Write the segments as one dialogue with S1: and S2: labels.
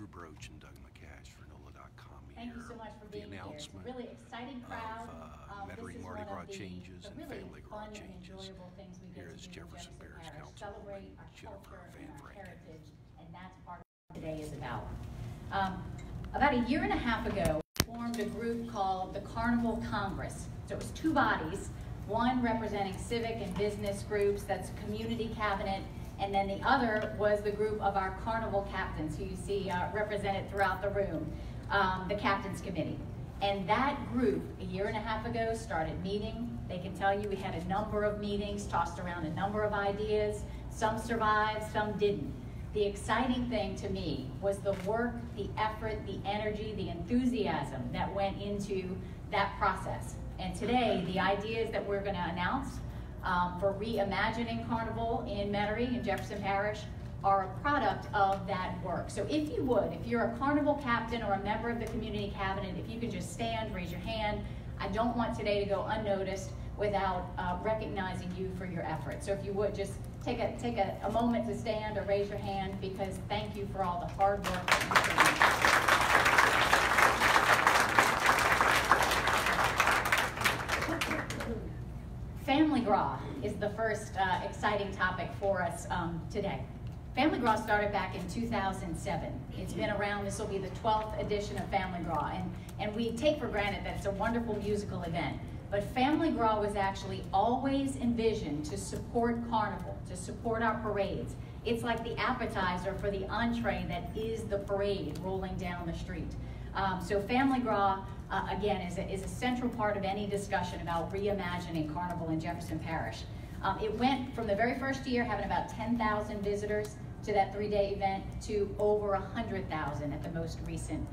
S1: Broach and Doug McCash for NOLA.com.
S2: Thank you so much for being here. It's a really exciting crowd.
S1: Metairie Mardi Gras changes and
S2: really
S1: family Gras
S2: fun
S1: changes.
S2: And enjoyable things we
S1: Here
S2: get
S1: is
S2: to do
S1: Jefferson
S2: in
S1: Parish Council
S2: celebrate our
S1: Jennifer
S2: culture
S1: Van
S2: and our
S1: Franken.
S2: heritage, and that's part of what today is about. About a year and a half ago, we formed a group called the Carnival Congress. So it was two bodies, one representing civic and business groups, that's community cabinet, and then the other was the group of our carnival captains, who you see represented throughout the room, the Captains Committee. And that group, a year and a half ago, started meeting. They can tell you we had a number of meetings, tossed around a number of ideas. Some survived, some didn't. The exciting thing to me was the work, the effort, the energy, the enthusiasm that went into that process. And today, the ideas that we're going to announce for reimagining Carnival in Metairie, in Jefferson Parish, are a product of that work. So if you would, if you're a Carnival captain or a member of the community cabinet, if you could just stand, raise your hand. I don't want today to go unnoticed without recognizing you for your effort. So if you would, just take a moment to stand or raise your hand, because thank you for all the hard work that you've done. Family Gras is the first exciting topic for us today. Family Gras started back in 2007. It's been around, this will be the 12th edition of Family Gras, and we take for granted that it's a wonderful musical event. But Family Gras was actually always envisioned to support Carnival, to support our parades. It's like the appetizer for the entree that is the parade rolling down the street. So Family Gras, again, is a central part of any discussion about reimagining Carnival in Jefferson Parish. It went from the very first year having about 10,000 visitors to that 3-day event to over 100,000 at the most recent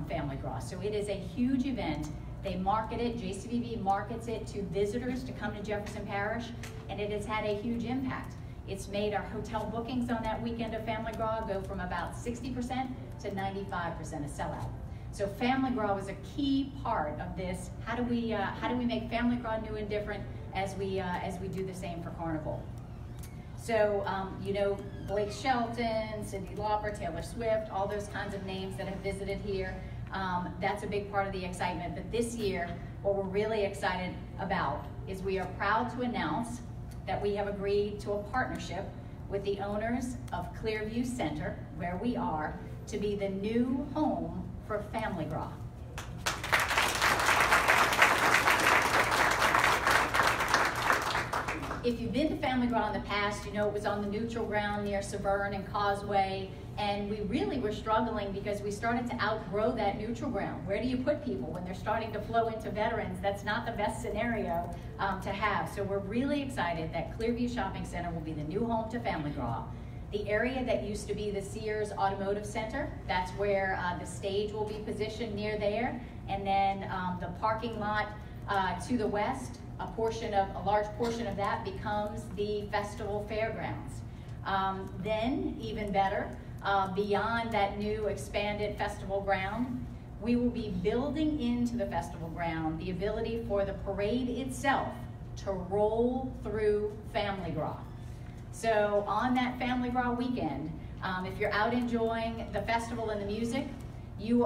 S2: Family Gras. So it is a huge event. They market it, JCVB markets it to visitors to come to Jefferson Parish, and it has had a huge impact. It's made our hotel bookings on that weekend of Family Gras go from about 60% to 95% a sellout. So Family Gras was a key part of this. How do we make Family Gras new and different as we do the same for Carnival? So you know, Blake Shelton, Cyndi Lauper, Taylor Swift, all those kinds of names that have visited here. That's a big part of the excitement. But this year, what we're really excited about is we are proud to announce that we have agreed to a partnership with the owners of Clearview Center, where we are, to be the new home for Family Gras. If you've been to Family Gras in the past, you know it was on the neutral ground near Severn and Causeway, and we really were struggling because we started to outgrow that neutral ground. Where do you put people when they're starting to flow into veterans? That's not the best scenario to have. So we're really excited that Clearview Shopping Center will be the new home to Family Gras. The area that used to be the Sears Automotive Center, that's where the stage will be positioned near there, and then the parking lot to the west, a large portion of that becomes the festival fairgrounds. Then, even better, beyond that new expanded festival ground, we will be building into the festival ground the ability for the parade itself to roll through Family Gras. So on that Family Gras weekend, if you're out enjoying the festival and the music, you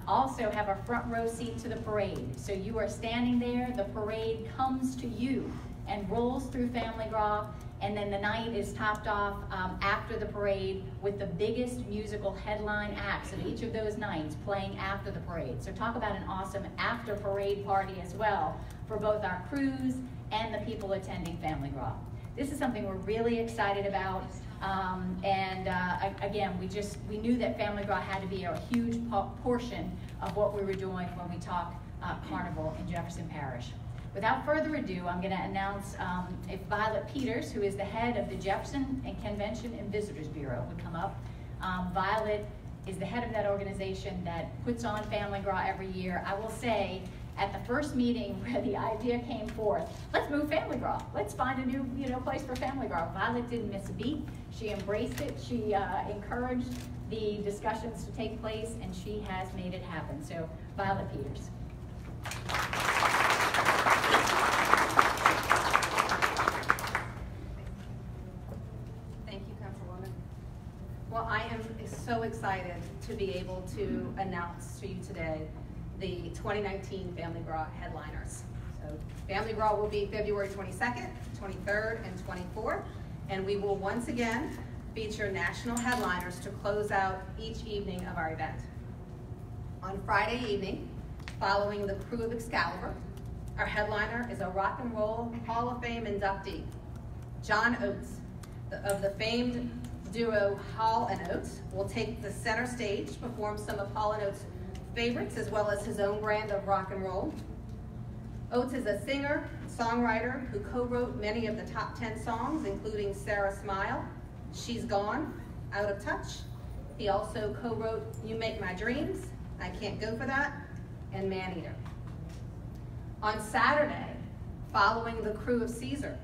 S2: also have a front row seat to the parade. So you are standing there, the parade comes to you and rolls through Family Gras, and then the night is topped off after the parade with the biggest musical headline acts of each of those nights playing after the parade. So talk about an awesome after parade party as well for both our crews and the people attending Family Gras. This is something we're really excited about. Again, we knew that Family Gras had to be a huge portion of what we were doing when we talk Carnival in Jefferson Parish. Without further ado, I'm going to announce if Violet Peters, who is the head of the Jefferson and Convention and Visitors Bureau, would come up. Violet is the head of that organization that puts on Family Gras every year. I will say, at the first meeting where the idea came forth, let's move Family Gras. Let's find a new place for Family Gras. Violet didn't miss a beat. She embraced it. She encouraged the discussions to take place, and she has made it happen. So, Violet Peters.
S3: Well, I am so excited to be able to announce to you today the 2019 Family Gras headliners. So Family Gras will be February 22nd, 23rd, and 24th, and we will once again feature national headliners to close out each evening of our event. On Friday evening, following the Crew of Excalibur, our headliner is a Rock and Roll Hall of Fame inductee, John Oates, of the famed duo Hall & Oates, will take the center stage to perform some of Hall & Oates' favorites as well as his own brand of rock and roll. Oates is a singer, songwriter who co-wrote many of the top 10 songs, including Sarah Smile, She's Gone, Out of Touch. He also co-wrote You Make My Dreams, I Can't Go For That, and Man-Eater. On Saturday, following the Crew of Caesar,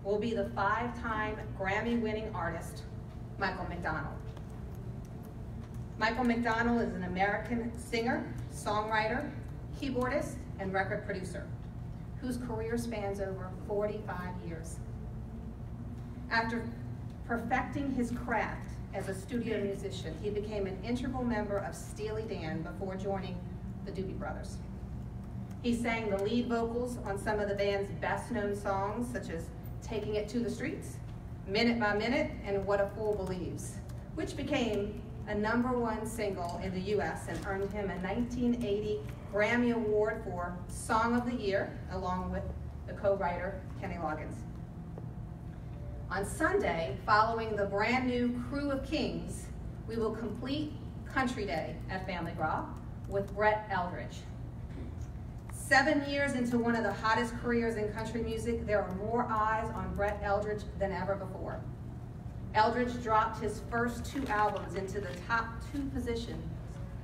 S3: will be the 5-time Grammy-winning artist, Michael McDonald. Michael McDonald is an American singer, songwriter, keyboardist, and record producer, whose career spans over 45 years. After perfecting his craft as a studio musician, he became an integral member of Steely Dan before joining the Doobie Brothers. He sang the lead vocals on some of the band's best-known songs, such as Taking It to the Streets, Minute by Minute, and What a Fool Believes, which became a #1 single in the US and earned him a 1980 Grammy Award for Song of the Year, along with the co-writer Kenny Loggins. On Sunday, following the brand new Crew of Kings, we will complete Country Day at Family Gras with Brett Eldredge. 7 years into one of the hottest careers in country music, there are more eyes on Brett Eldredge than ever before. Eldredge dropped his first 2 albums into the top 2 positions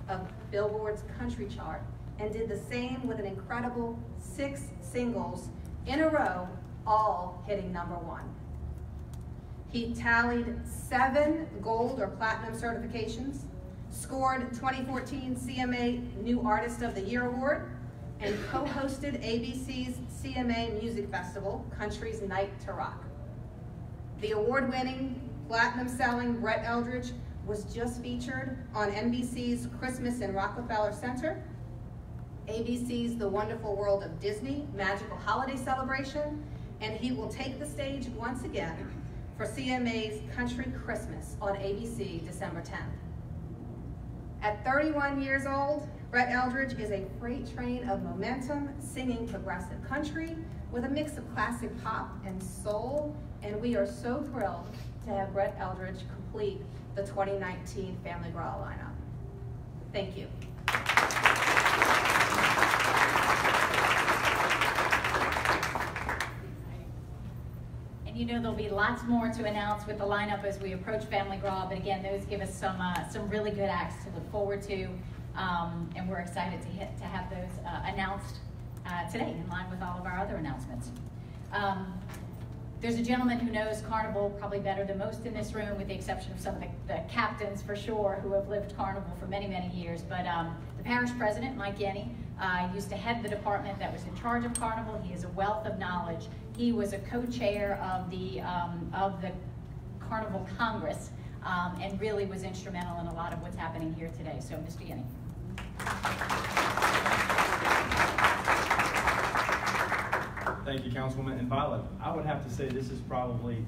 S3: of Billboard's country chart and did the same with an incredible 6 singles in a row, all hitting #1. He tallied 7 gold or platinum certifications, scored 2014 CMA New Artist of the Year Award, and co-hosted ABC's CMA Music Festival, Country's Night to Rock. The award-winning, platinum-selling Brett Eldredge was just featured on NBC's Christmas in Rockefeller Center, ABC's The Wonderful World of Disney Magical Holiday Celebration, and he will take the stage once again for CMA's Country Christmas on ABC December 10th. At 31 years old, Brett Eldredge is a freight train of momentum, singing progressive country with a mix of classic pop and soul, and we are so thrilled to have Brett Eldredge complete the 2019 Family Gras lineup. Thank you.
S2: And you know there'll be lots more to announce with the lineup as we approach Family Gras, but again, those give us some really good acts to look forward to, and we're excited to have those announced today in line with all of our other announcements. There's a gentleman who knows Carnival probably better than most in this room, with the exception of some of the captains for sure who have lived Carnival for many, many years, but the parish president, Mike Yenny, used to head the department that was in charge of Carnival. He is a wealth of knowledge. He was a co-chair of the Carnival Congress and really was instrumental in a lot of what's happening here today. So, Mr. Yenny.
S4: Thank you, Councilwoman. And Violet, I would have to say this is probably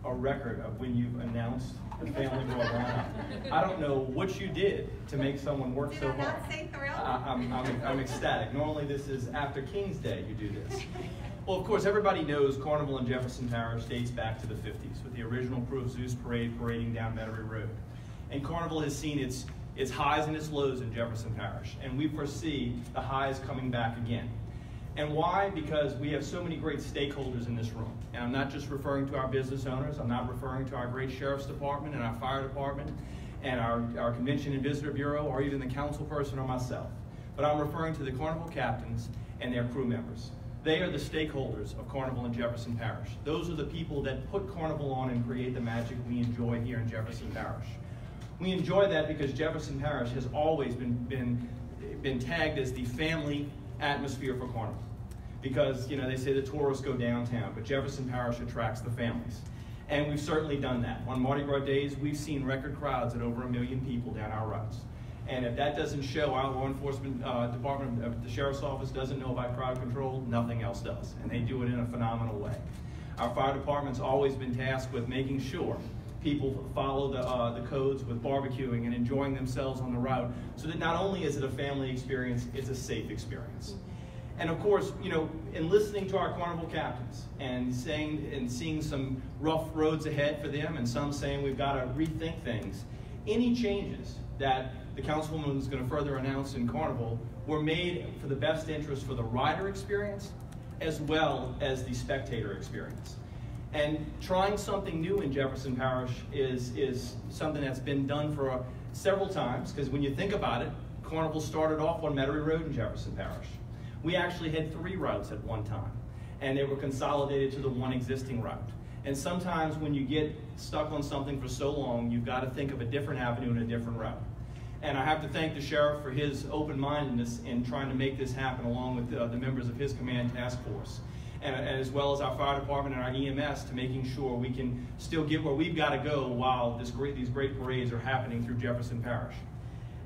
S4: a record of when you've announced the Family Gras lineup. I don't know what you did to make someone work so hard.
S3: Did I not say thrilled?
S4: I'm ecstatic. Normally this is after King's Day you do this. Well, of course, everybody knows Carnival in Jefferson Parish dates back to the 50s with the original Crew of Zeus parade parading down Metairie Road. And Carnival has seen its highs and its lows in Jefferson Parish, and we foresee the highs coming back again. And why? Because we have so many great stakeholders in this room. And I'm not just referring to our business owners, I'm not referring to our great Sheriff's Department and our Fire Department and our Convention and Visitor Bureau, or even the council person or myself. But I'm referring to the Carnival captains and their crew members. They are the stakeholders of Carnival in Jefferson Parish. Those are the people that put Carnival on and create the magic we enjoy here in Jefferson Parish. We enjoy that because Jefferson Parish has always been tagged as the family atmosphere for Carnival. Because, you know, they say the tourists go downtown, but Jefferson Parish attracts the families. And we've certainly done that. On Mardi Gras days, we've seen record crowds at over 1 million people down our routes. And if that doesn't show our law enforcement department, the sheriff's office doesn't know about crowd control, nothing else does. And they do it in a phenomenal way. Our fire department's always been tasked with making sure people follow the codes with barbecuing and enjoying themselves on the route, so that not only is it a family experience, it's a safe experience. And of course, you know, in listening to our carnival captains and seeing some rough roads ahead for them, and some saying we've got to rethink things, any changes that the councilwoman is going to further announce in Carnival were made for the best interest for the rider experience as well as the spectator experience. And trying something new in Jefferson Parish is something that's been done for several times, because when you think about it, Carnival started off on Metairie Road in Jefferson Parish. We actually had 3 routes at one time, and they were consolidated to the one existing route. And sometimes when you get stuck on something for so long, you've got to think of a different avenue and a different route. And I have to thank the sheriff for his open-mindedness in trying to make this happen, along with the members of his command task force, and as well as our fire department and our EMS, to making sure we can still get where we've got to go while these great parades are happening through Jefferson Parish.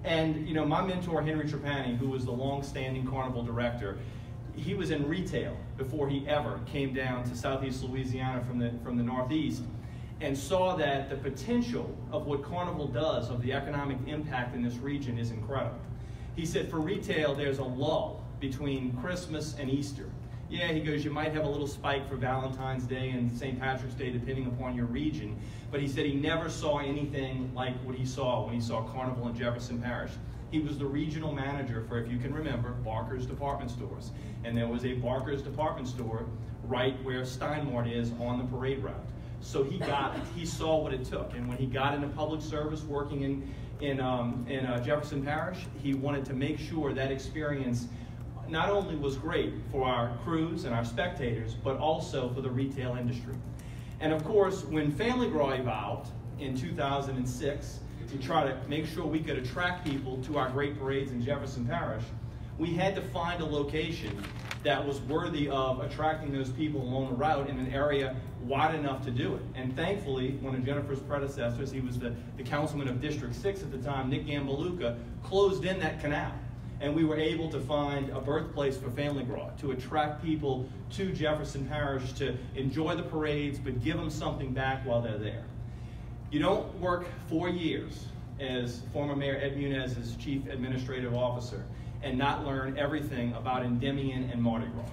S4: And you know, my mentor, Henry Trapani, who was the long-standing Carnival director, he was in retail before he ever came down to Southeast Louisiana from the Northeast, and saw that the potential of what Carnival does, of the economic impact in this region, is incredible. He said for retail, there's a lull between Christmas and Easter. Yeah, he goes, you might have a little spike for Valentine's Day and St. Patrick's Day, depending upon your region, but he said he never saw anything like what he saw when he saw Carnival in Jefferson Parish. He was the regional manager for, if you can remember, Barker's Department Stores. And there was a Barker's Department Store right where Steinmart is on the parade route. So he got it. He saw what it took. And when he got into public service working in Jefferson Parish, he wanted to make sure that experience not only was great for our crews and our spectators, but also for the retail industry. And of course, when Family Gras evolved in 2006 to try to make sure we could attract people to our great parades in Jefferson Parish, we had to find a location that was worthy of attracting those people along the route in an area wide enough to do it. And thankfully, one of Jennifer's predecessors, he was the councilman of District 6 at the time, Nick Gambaluka, closed in that canal. And we were able to find a birthplace for Family Gras, to attract people to Jefferson Parish to enjoy the parades, but give them something back while they're there. You don't work 4 years as former Mayor Ed Munez's chief administrative officer and not learn everything about Endymion and Mardi Gras.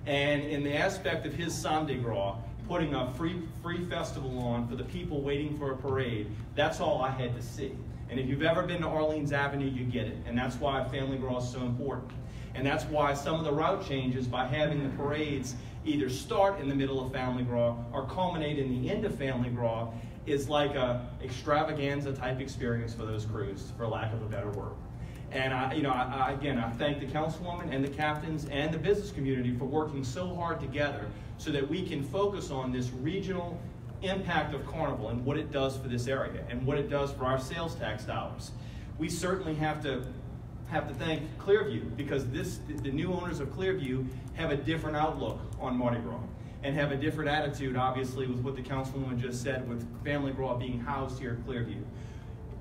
S4: And in the aspect of his Samedi Gras, putting a free festival on for the people waiting for a parade, that's all I had to see. And if you've ever been to Orleans Avenue, you get it. And that's why Family Gras is so important. And that's why some of the route changes, by having the parades either start in the middle of Family Gras or culminate in the end of Family Gras, is like a extravaganza type experience for those crews, for lack of a better word. And I thank the councilwoman and the captains and the business community for working so hard together so that we can focus on this regional impact of Carnival and what it does for this area and what it does for our sales tax dollars. We certainly have to thank Clearview, because the new owners of Clearview have a different outlook on Mardi Gras and have a different attitude, obviously, with what the councilwoman just said, with Family Gras being housed here at Clearview.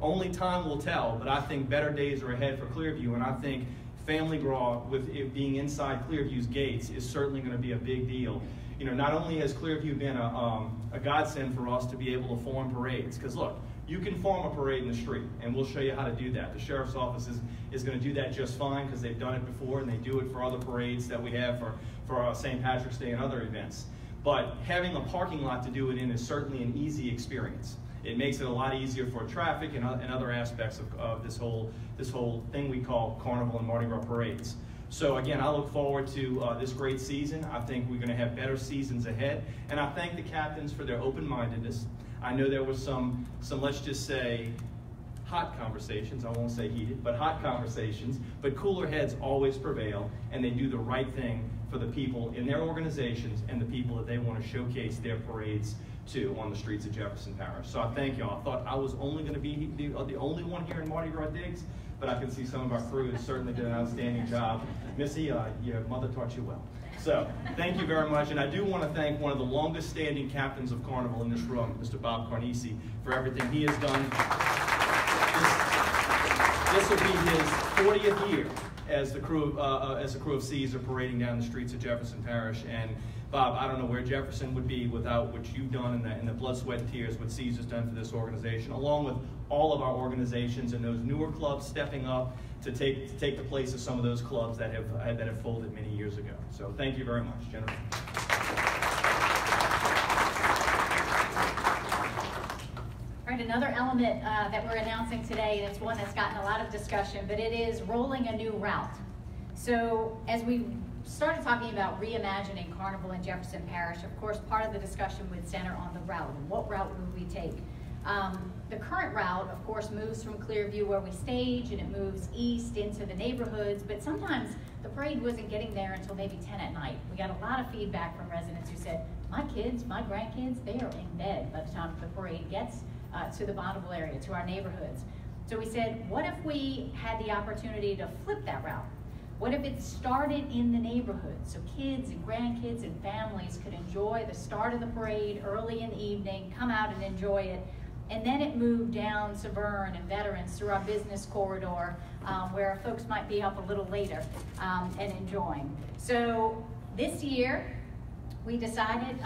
S4: Only time will tell, but I think better days are ahead for Clearview, and I think Family Gras, with it being inside Clearview's gates, is certainly going to be a big deal. You know, not only has Clearview been a godsend for us to be able to form parades, because look, you can form a parade in the street, and we'll show you how to do that. The sheriff's office is going to do that just fine, because they've done it before, and they do it for other parades that we have for St. Patrick's Day and other events. But having a parking lot to do it in is certainly an easy experience. It makes it a lot easier for traffic and other aspects of this whole thing we call Carnival and Mardi Gras parades. So again, I look forward to this great season. I think we're going to have better seasons ahead, and I thank the captains for their open-mindedness. I know there was some let's just say hot conversations. I won't say heated, but hot conversations. But cooler heads always prevail, and they do the right thing for the people in their organizations and the people that they want to showcase their parades to on the streets of Jefferson Parish. So I thank y'all. I thought I was only going to be the only one here in Mardi Gras Digs, but I can see some of our crew has certainly did an outstanding job. Missy, your mother taught you well. So, thank you very much, and I do want to thank one of the longest standing captains of Carnival in this room, Mr. Bob Carnisi, for everything he has done. This will be his 40th year as the crew of C's are parading down the streets of Jefferson Parish. And Bob, I don't know where Jefferson would be without what you've done and the blood, sweat, and tears, what C's has done for this organization, along with all of our organizations and those newer clubs stepping up to take the place of some of those clubs that have folded many years ago. So thank you very much, Jennifer.
S2: All right, another element that we're announcing today, and it's one that's gotten a lot of discussion, but it is rolling a new route. So as we started talking about reimagining Carnival in Jefferson Parish, of course, part of the discussion would center on the route and what route would we take. The current route, of course, moves from Clearview where we stage, and it moves east into the neighborhoods, but sometimes the parade wasn't getting there until maybe 10 at night. We got a lot of feedback from residents who said, my kids, my grandkids, they are in bed by the time the parade gets to the Bonnabel area, to our neighborhoods. So we said, what if we had the opportunity to flip that route? What if it started in the neighborhood, so kids and grandkids and families could enjoy the start of the parade early in the evening, come out and enjoy it, and then it moved down Severn and Veterans through our business corridor, where folks might be up a little later and enjoying. So this year, we decided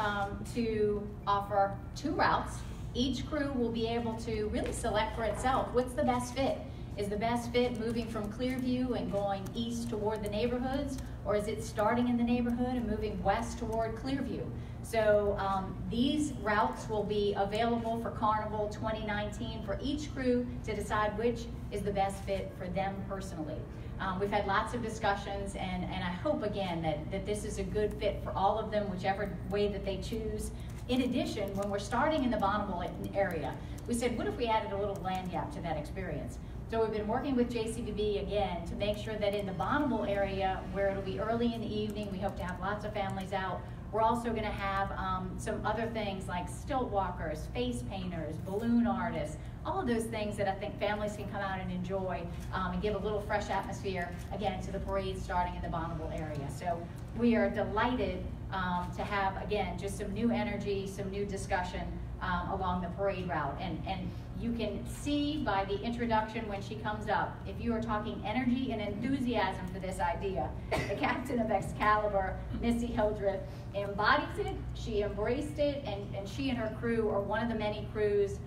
S2: to offer 2 routes. Each crew will be able to really select for itself what's the best fit. Is the best fit moving from Clearview and going east toward the neighborhoods, or is it starting in the neighborhood and moving west toward Clearview? So these routes will be available for Carnival 2019 for each crew to decide which is the best fit for them personally. We've had lots of discussions, and I hope again that this is a good fit for all of them, whichever way that they choose. In addition, when we're starting in the Bonnabel area, we said, what if we added a little land gap to that experience? So we've been working with JCVB again to make sure that in the Bonnabel area, where it'll be early in the evening, we hope to have lots of families out. We're also going to have some other things like stilt walkers, face painters, balloon artists, all of those things that I think families can come out and enjoy and give a little fresh atmosphere, again, to the parade starting in the Bonnabel area. So we are delighted to have, again, just some new energy, some new discussion along the parade route. And you can see by the introduction when she comes up, if you are talking energy and enthusiasm for this idea, the captain of Excalibur, Missy Hildreth, embodies it, she embraced it, and she and her crew are one of the many crews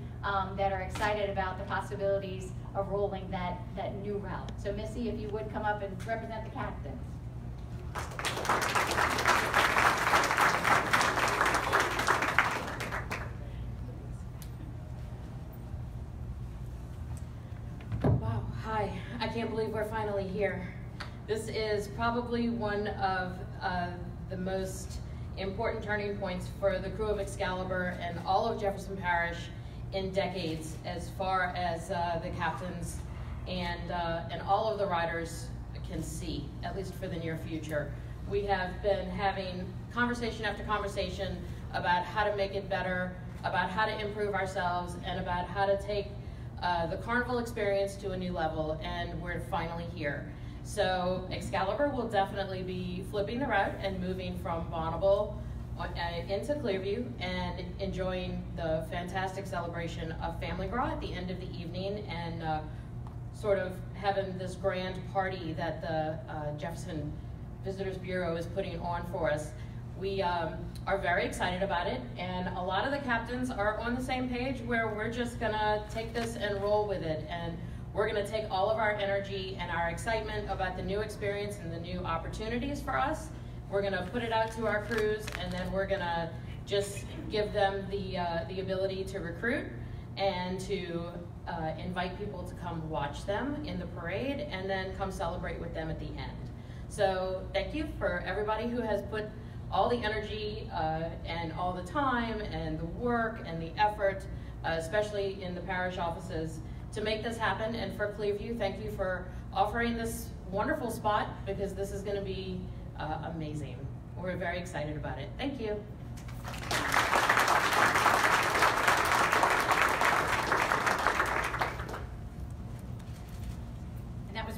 S2: that are excited about the possibilities of rolling that new route. So Missy, if you would come up and represent the captain.
S5: Wow, hi. I can't believe we're finally here. This is probably one of the most important turning points for the crew of Excalibur and all of Jefferson Parish in decades, as far as the captains and all of the riders can see, at least for the near future. We have been having conversation after conversation about how to make it better, about how to improve ourselves, and about how to take the Carnival experience to a new level, and we're finally here. So Excalibur will definitely be flipping the route and moving from Bonnabel into Clearview and enjoying the fantastic celebration of Mardi Gras at the end of the evening, and sort of having this grand party that the Jefferson Visitors Bureau is putting on for us. We are very excited about it, and a lot of the captains are on the same page where we're just gonna take this and roll with it, and we're gonna take all of our energy and our excitement about the new experience and the new opportunities for us. We're gonna put it out to our crews, and then we're gonna just give them the ability to recruit and to invite people to come watch them in the parade, and then come celebrate with them at the end. So thank you for everybody who has put all the energy and all the time and the work and the effort, especially in the parish offices, to make this happen. And for Clearview, thank you for offering this wonderful spot, because this is going to be amazing. We're very excited about it. Thank you.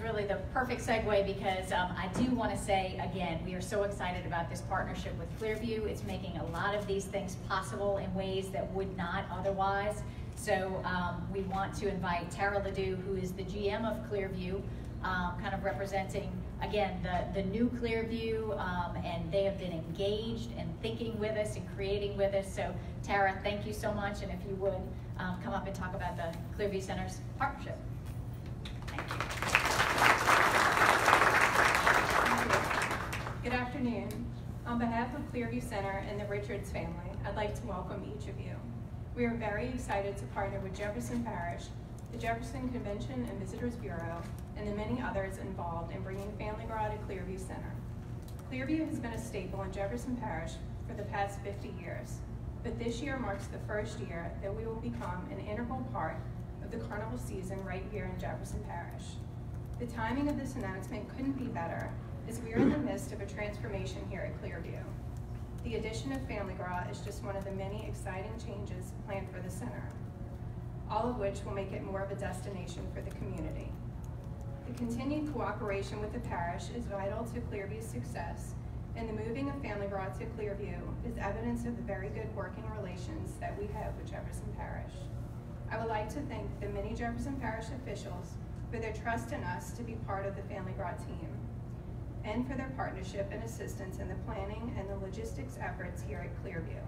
S2: really the perfect segue because I do want to say, again, we are so excited about this partnership with Clearview. It's making a lot of these things possible in ways that would not otherwise. So we want to invite Tara Ledoux, who is the GM of Clearview, kind of representing, again, the new Clearview, and they have been engaged and thinking with us and creating with us. So Tara, thank you so much, and if you would come up and talk about the Clearview Center's partnership. Thank you.
S6: Good afternoon. On behalf of Clearview Center and the Richards family, I'd like to welcome each of you. We are very excited to partner with Jefferson Parish, the Jefferson Convention and Visitors Bureau, and the many others involved in bringing Family Gras to Clearview Center. Clearview has been a staple in Jefferson Parish for the past 50 years, but this year marks the first year that we will become an integral part of the Carnival season right here in Jefferson Parish. The timing of this announcement couldn't be better, as we are in the midst of a transformation here at Clearview. The addition of Family Gras is just one of the many exciting changes planned for the center, all of which will make it more of a destination for the community. The continued cooperation with the parish is vital to Clearview's success, and the moving of Family Gras to Clearview is evidence of the very good working relations that we have with Jefferson Parish. I would like to thank the many Jefferson Parish officials for their trust in us to be part of the Family Gras team, and for their partnership and assistance in the planning and the logistics efforts here at Clearview,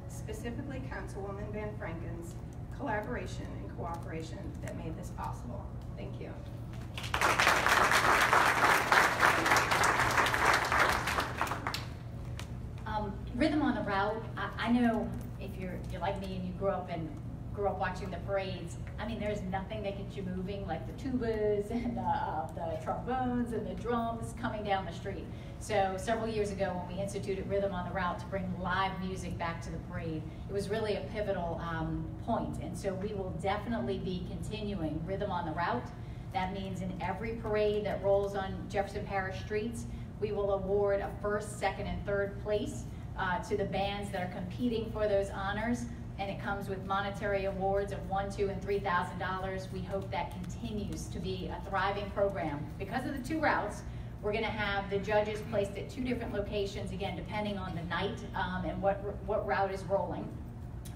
S6: specifically Councilwoman Van Franken's collaboration and cooperation that made this possible. Thank you.
S2: Rhythm on the route. I know if you're like me and you grew up watching the parades. I mean, there's nothing that gets you moving like the tubas and the trombones and the drums coming down the street. So several years ago when we instituted Rhythm on the Route to bring live music back to the parade, it was really a pivotal point. And so we will definitely be continuing Rhythm on the Route. That means in every parade that rolls on Jefferson Parish streets, we will award a first, second, and third place to the bands that are competing for those honors. And it comes with monetary awards of $1,000, $2,000, and $3,000. We hope that continues to be a thriving program. Because of the two routes, we're going to have the judges placed at two different locations, again, depending on the night and what route is rolling.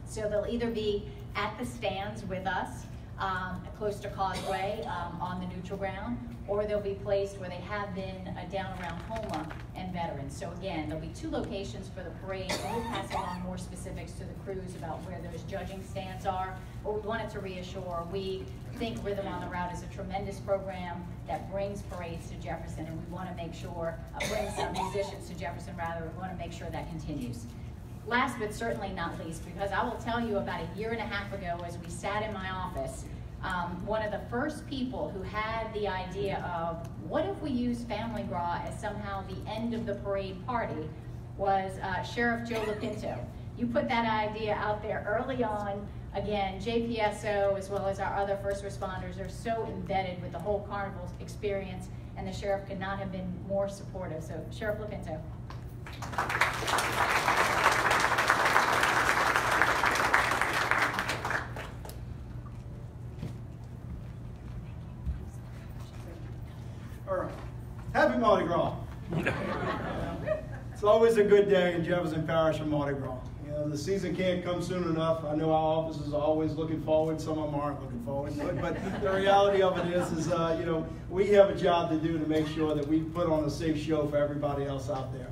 S2: So they'll either be at the stands with us, close to Causeway on the neutral ground, or they'll be placed where they have been down around Homa and Veterans. So again, there'll be two locations for the parade, and we'll pass along more specifics to the crews about where those judging stands are. But we wanted to reassure, we think Rhythm on the Route is a tremendous program that brings parades to Jefferson, and we want to make sure, brings some musicians to Jefferson rather, we want to make sure that continues. Last but certainly not least, because I will tell you about a year and a half ago as we sat in my office, one of the first people who had the idea of what if we use Family Gras as somehow the end of the parade party was Sheriff Joe Lapinto. You put that idea out there early on. Again, JPSO as well as our other first responders are so embedded with the whole Carnival experience, and the sheriff could not have been more supportive. So Sheriff Lapinto.
S7: All right. Happy Mardi Gras. It's always a good day in Jefferson Parish and Mardi Gras. You know, the season can't come soon enough. I know our offices are always looking forward. Some of them aren't looking forward to it. But the reality of it is you know, we have a job to do to make sure that we put on a safe show for everybody else out there.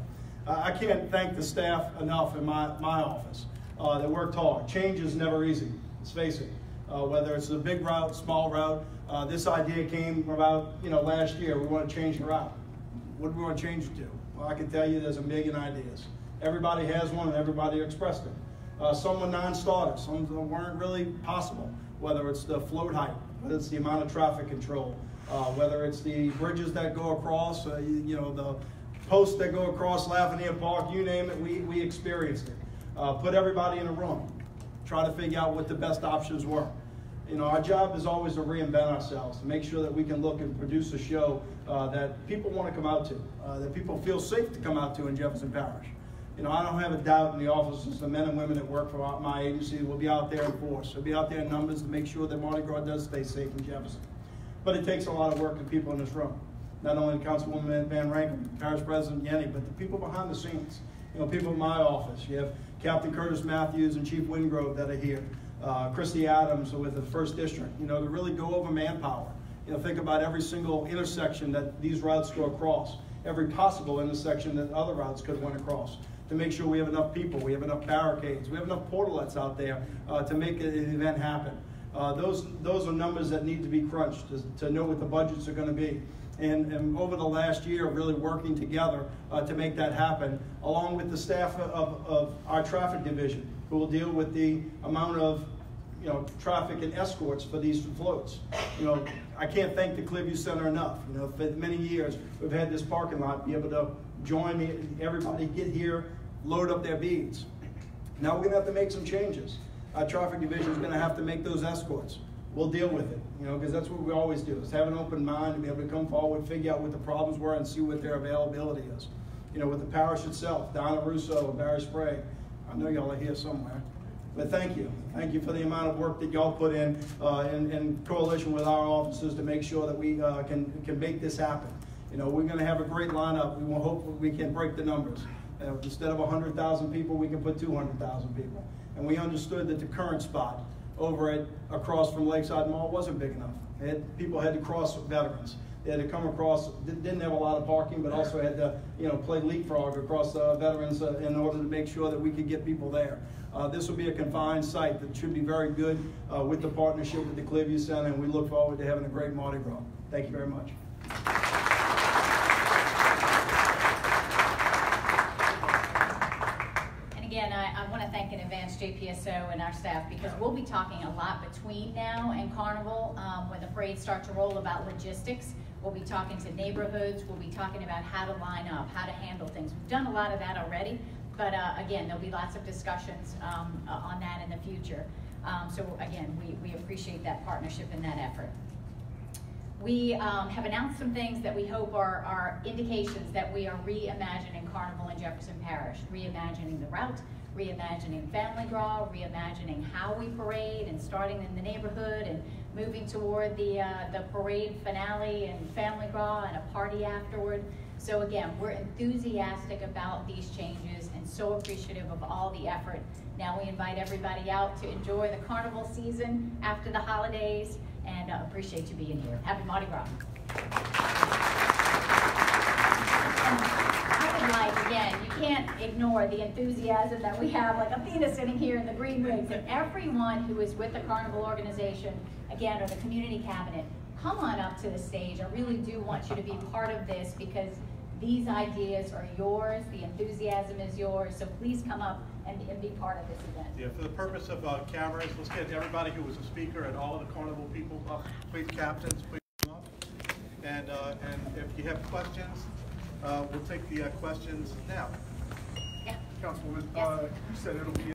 S7: I can't thank the staff enough in my office. They worked hard. Change is never easy. Let's face it. Whether it's a big route, small route, this idea came about, you know, last year. We want to change the route. What do we want to change it to? Well, I can tell you there's a million ideas. Everybody has one, and everybody expressed it. Some were non-starters. Some weren't really possible. Whether it's the float height, whether it's the amount of traffic control, whether it's the bridges that go across, you know, the posts that go across Lafayette Park, you name it, we experienced it. Put everybody in a room. Try to figure out what the best options were. You know, our job is always to reinvent ourselves, to make sure that we can look and produce a show that people want to come out to, that people feel safe to come out to in Jefferson Parish. You know, I don't have a doubt in the offices, the men and women that work for my agency will be out there in force. They'll be out there in numbers to make sure that Mardi Gras does stay safe in Jefferson. But it takes a lot of work of people in this room. Not only Councilwoman Van Rankin, Parish President Yenny, but the people behind the scenes. You know, people in my office. You have Captain Curtis Matthews and Chief Wingrove that are here. Christy Adams with the 1st District, you know, to really go over manpower. You know, think about every single intersection that these routes go across, every possible intersection that other routes could went across, to make sure we have enough people, we have enough barricades, we have enough portalets out there to make an event happen. Those are numbers that need to be crunched to know what the budgets are going to be. And over the last year, really working together to make that happen, along with the staff of our traffic division, who will deal with the amount of traffic and escorts for these floats. You know, I can't thank the Clearview Center enough. You know, for many years, we've had this parking lot be able to join everybody, get here, load up their beads. Now we're going to have to make some changes. Our traffic division is going to have to make those escorts. We'll deal with it, you know, because that's what we always do, is have an open mind and be able to come forward, figure out what the problems were, and see what their availability is. You know, with the parish itself, Donna Russo and Barry Sprague, I know y'all are here somewhere. But thank you. Thank you for the amount of work that y'all put in coalition with our officers to make sure that we can make this happen. You know, we're going to have a great lineup. We will hope we can break the numbers. Instead of 100,000 people, we can put 200,000 people. And we understood that the current spot over across from Lakeside Mall wasn't big enough. People had to cross Veterans. They had to come across, didn't have a lot of parking, but also had to, play leapfrog across Veterans in order to make sure that we could get people there. This will be a confined site that should be very good with the partnership with the Clearview Center, and we look forward to having a great Mardi Gras. Thank you very much.
S2: Again, I want to thank in advance JPSO and our staff, because we'll be talking a lot between now and Carnival when the parades start to roll about logistics. We'll be talking to neighborhoods. We'll be talking about how to line up, how to handle things. We've done a lot of that already, but again, there'll be lots of discussions on that in the future. So again, we appreciate that partnership and that effort. We have announced some things that we hope are indications that we are reimagining Carnival in Jefferson Parish, reimagining the route, reimagining Family Gras, reimagining how we parade, and starting in the neighborhood and moving toward the parade finale and Family Gras and a party afterward. So again, we're enthusiastic about these changes and so appreciative of all the effort. Now we invite everybody out to enjoy the Carnival season after the holidays, and appreciate you being here. Happy Mardi Gras. I would like, again, you can't ignore the enthusiasm that we have, like Athena sitting here in the green wigs, and everyone who is with the Carnival organization, again, or the community cabinet, come on up to the stage. I really do want you to be part of this, because these ideas are yours, the enthusiasm is yours, so please come up and be part of this event.
S8: Yeah, for the purpose of cameras, let's get everybody who was a speaker and all of the Carnival people up. Please, captains, please come up. And if you have questions, we'll take the questions now.
S2: Yeah.
S9: Councilwoman,
S2: Yes.
S9: you said it'll be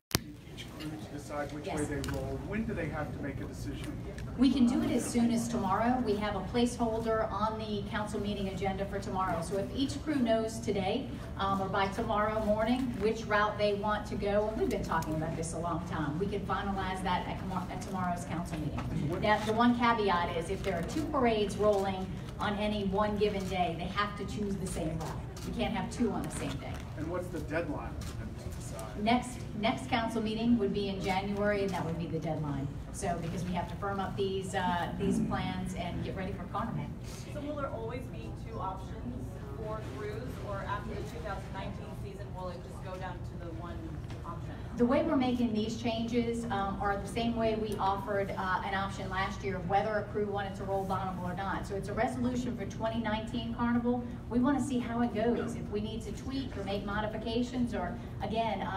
S9: each crew to decide which way they roll. When do they have to make a decision?
S2: We can do it as soon as tomorrow. We have a placeholder on the council meeting agenda for tomorrow. So if each crew knows today or by tomorrow morning which route they want to go, and we've been talking about this a long time, we can finalize that at tomorrow's council meeting. Now, the one caveat is if there are two parades rolling on any one given day, they have to choose the same route. We can't have two on the same day.
S9: And what's the deadline for them to decide?
S2: Next council meeting would be in January, and that would be the deadline. So because we have to firm up these plans and get ready for Carnival.
S10: So will there always be two options for crews, or after the 2019 season, will it just go down to the one option?
S2: The way we're making these changes are the same way we offered an option last year of whether a crew wanted to roll Bonnabel or not. So it's a resolution for 2019 Carnival. We want to see how it goes. If we need to tweak or make modifications or, again,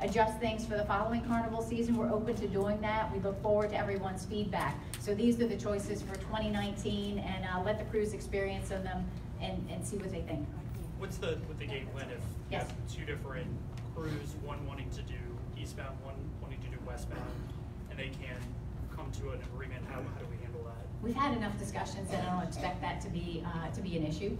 S2: adjust things for the following Carnival season, we're open to doing that. We look forward to everyone's feedback. So these are the choices for 2019, and let the crews experience them and see what they think.
S11: What's the game plan if you have two different crews, one wanting to do eastbound, one wanting to do westbound, and they can come to an agreement? How do we handle that?
S2: We've had enough discussions that I don't expect that to be an issue.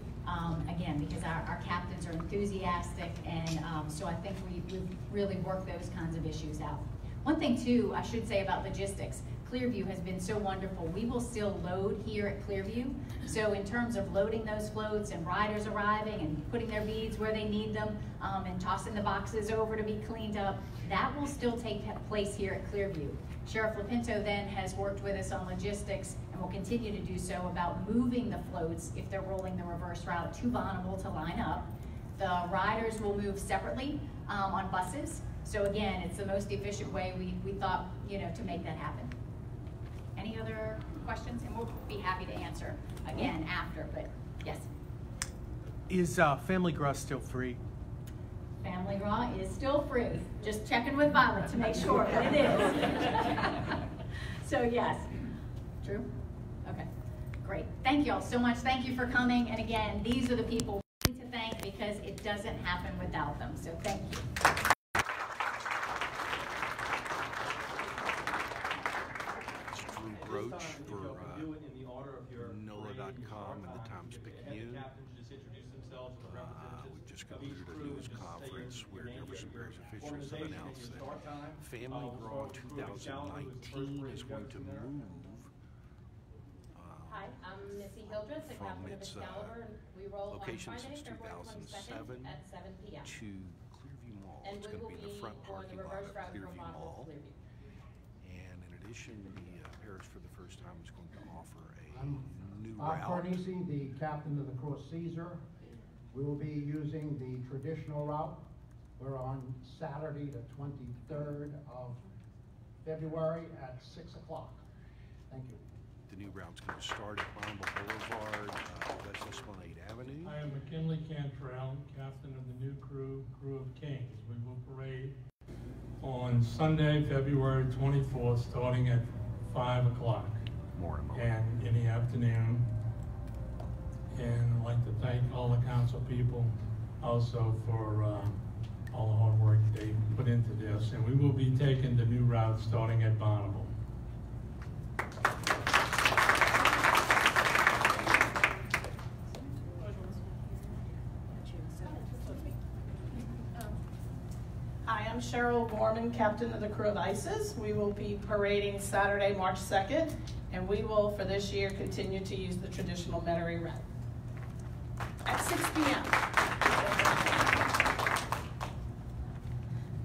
S2: Again, because our captains are enthusiastic, and so I think we've really worked those kinds of issues out. One thing too, I should say about logistics, Clearview has been so wonderful. We will still load here at Clearview. So in terms of loading those floats and riders arriving and putting their beads where they need them and tossing the boxes over to be cleaned up, that will still take place here at Clearview. Sheriff Lapinto then has worked with us on logistics and will continue to do so about moving the floats if they're rolling the reverse route to Bonnabel to line up. The riders will move separately on buses. So again, it's the most efficient way we thought, to make that happen. Any other questions? And we'll be happy to answer again after, but yes.
S12: Is Family Gras still free?
S2: Family Gras is still free. Just checking with Violet to make sure that it is. So yes. True? Okay, great. Thank you all so much. Thank you for coming. And again, these are the people we need to thank because it doesn't happen without them. So thank you.
S1: Broach for NOLA.com and the Times-Picayune. We've just concluded a news conference where Jefferson Parish officials have announced that Family Gras 2019 is going to move
S5: Hi, I'm Missy Hildreth, the captain of Excalibur, and we roll
S1: location
S5: on Friday,
S1: since
S5: February 22nd
S1: 2007
S5: at 7 p.m.
S1: to Clearview Mall.
S5: And
S1: It's
S5: we
S1: going to
S5: will
S1: be in the front
S5: going
S1: parking
S5: the
S1: lot
S5: reverse
S1: of
S5: route from
S1: Clearview
S5: Bonnabel
S1: Mall.
S5: to Clearview.
S1: And in addition, the parish for the first time is going to offer a new
S13: I'm
S1: route.
S13: Carnisi, the captain of the Cross Caesar. We will be using the traditional route. We're on Saturday, the 23rd of February at 6 o'clock. Thank you.
S1: The new route's going to start at Bonnabel Boulevard, West Esplanade Avenue.
S14: I am McKinley Cantrell, captain of the new crew of Kings. We will parade on Sunday, February 24th, starting at 5 o'clock. And in the afternoon. And I'd like to thank all the council people also for all the hard work they put into this. And we will be taking the new route starting at Bonnabel.
S15: Hi, I'm Cheryl Gorman, captain of the crew of ISIS. We will be parading Saturday, March 2nd, and we will, for this year, continue to use the traditional Metairie route at 6 p.m.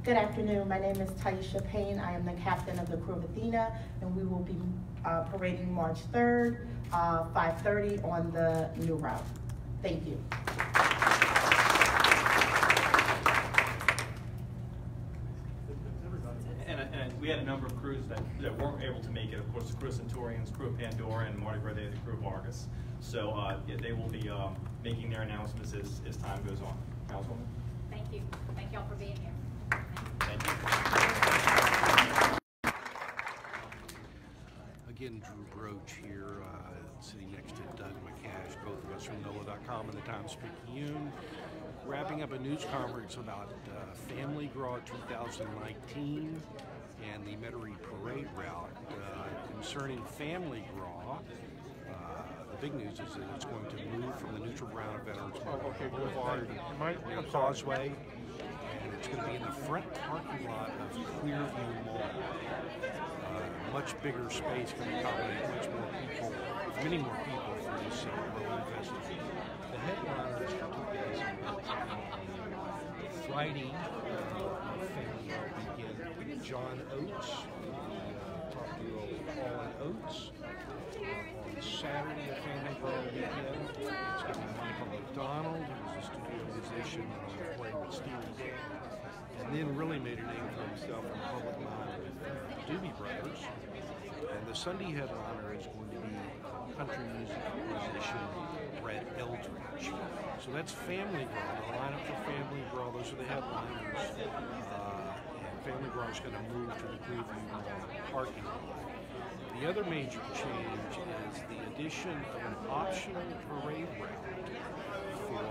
S16: Good afternoon. My name is Taisha Payne. I am the captain of the crew of Athena, and we will be parading March 3rd, 5:30 on the new route. Thank you.
S4: And we had a number of crews that weren't able to make it. Of course, the crew of Centurions, crew of Pandora, and Mardi Gras, the crew of Argus. So they will be making their announcements as time goes on. Councilwoman?
S2: Thank you. Thank y'all for being here.
S4: Thank you.
S1: Again, Drew Broach here, sitting next to Doug McCash, both of us from NOLA.com and the Times-Picayune, wrapping up a news conference about Family Gras 2019 and the Metairie Parade route. Concerning Family Gras, the big news is that it's going to move from the neutral ground of Veterans Memorial Boulevard near Causeway, and it's going to be in the front parking lot of Clearview Mall. Much bigger space, going to accommodate much more people, many more people for this rolling festival. The headliners for 2019, Friday, Family Gras weekend, John Oates, top duo Paul and Oates. On Saturday, a Family Gras weekend, it's going to be Michael McDonald, who's a studio musician and on the play with Steely Dan, and then really made a name for himself in the public mind with Doobie Brothers. And the Sunday headliner is going to be country music musician Brett Eldridge. So that's Family Gras. The lineup for Family Gras, those are the headliners. And Family Gras is going to move to the Clearview Mall parking lot. The other major change is the addition of an optional parade route for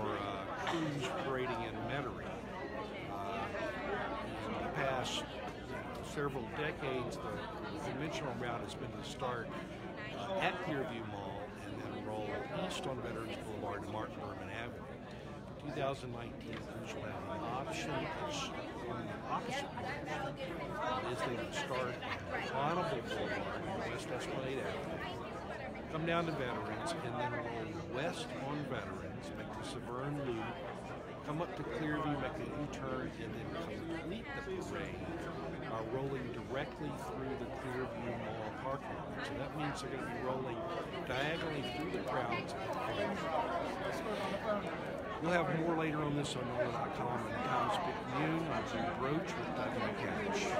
S1: crews parading in Metairie. In the past several decades, the conventional route has been to start at Clearview Mall and then roll east on Veterans Boulevard to Martin Berman Avenue. For 2019 cruise will have the option on the opposite direction. That is, they would start at Bonnabel Boulevard, West Esplanade Avenue, come down to Veterans, and then roll west on Veterans, make the Severn Loop, come up to Clearview, make a U-turn, and then complete the parade rolling directly through the Clearview Mall parking lot. So that means they're going to be rolling diagonally through the crowds. We'll have more later on this on NOLA.com and Tom's Picayune. I'm Broach with auth-dbroach-auth.